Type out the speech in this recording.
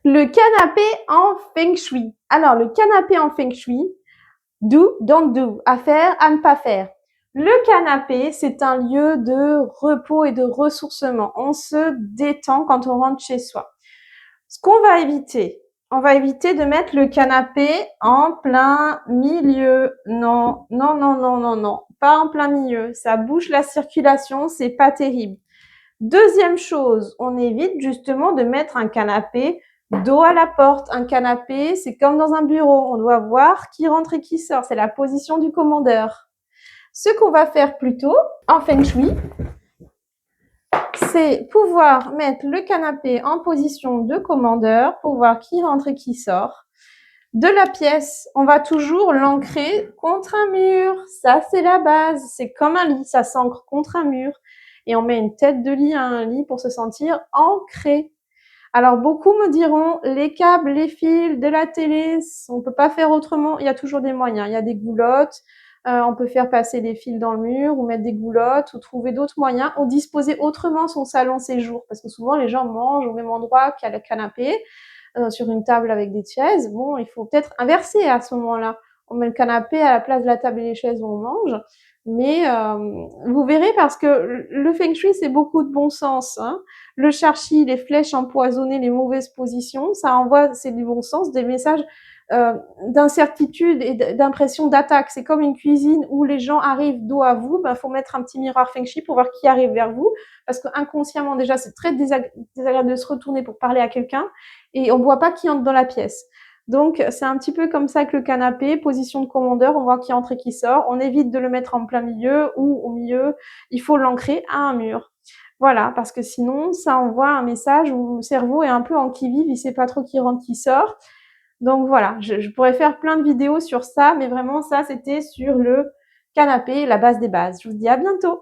Le canapé en feng shui. Alors, le canapé en feng shui, do, don't do, à faire, à ne pas faire. Le canapé, c'est un lieu de repos et de ressourcement. On se détend quand on rentre chez soi. Ce qu'on va éviter, on va éviter de mettre le canapé en plein milieu. Non, non, non, non, non, non, pas en plein milieu. Ça bouche la circulation, c'est pas terrible. Deuxième chose, on évite justement de mettre un canapé dos à la porte. Un canapé, c'est comme dans un bureau. On doit voir qui rentre et qui sort. C'est la position du commandeur. Ce qu'on va faire plutôt en feng shui, c'est pouvoir mettre le canapé en position de commandeur pour voir qui rentre et qui sort. De la pièce, on va toujours l'ancrer contre un mur. Ça, c'est la base. C'est comme un lit. Ça s'ancre contre un mur. Et on met une tête de lit à un lit pour se sentir ancré. Alors, beaucoup me diront, les câbles, les fils, de la télé, on peut pas faire autrement. Il y a toujours des moyens. Il y a des goulottes. On peut faire passer des fils dans le mur ou mettre des goulottes ou trouver d'autres moyens ou disposer autrement son salon séjour. Parce que souvent, les gens mangent au même endroit qu'à le canapé, sur une table avec des chaises. Bon, il faut peut-être inverser à ce moment-là. On met le canapé à la place de la table et les chaises où on mange. Mais vous verrez, parce que le feng shui, c'est beaucoup de bon sens, hein. Le charqi, les flèches empoisonnées, les mauvaises positions, ça envoie, c'est du bon sens, des messages d'incertitude et d'impression d'attaque. C'est comme une cuisine où les gens arrivent dos à vous, ben, faut mettre un petit miroir feng shui pour voir qui arrive vers vous, parce que inconsciemment déjà, c'est très désagréable de se retourner pour parler à quelqu'un et on voit pas qui entre dans la pièce. Donc, c'est un petit peu comme ça que le canapé, position de commandeur, on voit qui entre et qui sort. On évite de le mettre en plein milieu ou au milieu. Il faut l'ancrer à un mur. Voilà, parce que sinon, ça envoie un message où le cerveau est un peu en qui-vive, il sait pas trop qui rentre, qui sort. Donc voilà, je pourrais faire plein de vidéos sur ça, mais vraiment ça, c'était sur le canapé, la base des bases. Je vous dis à bientôt.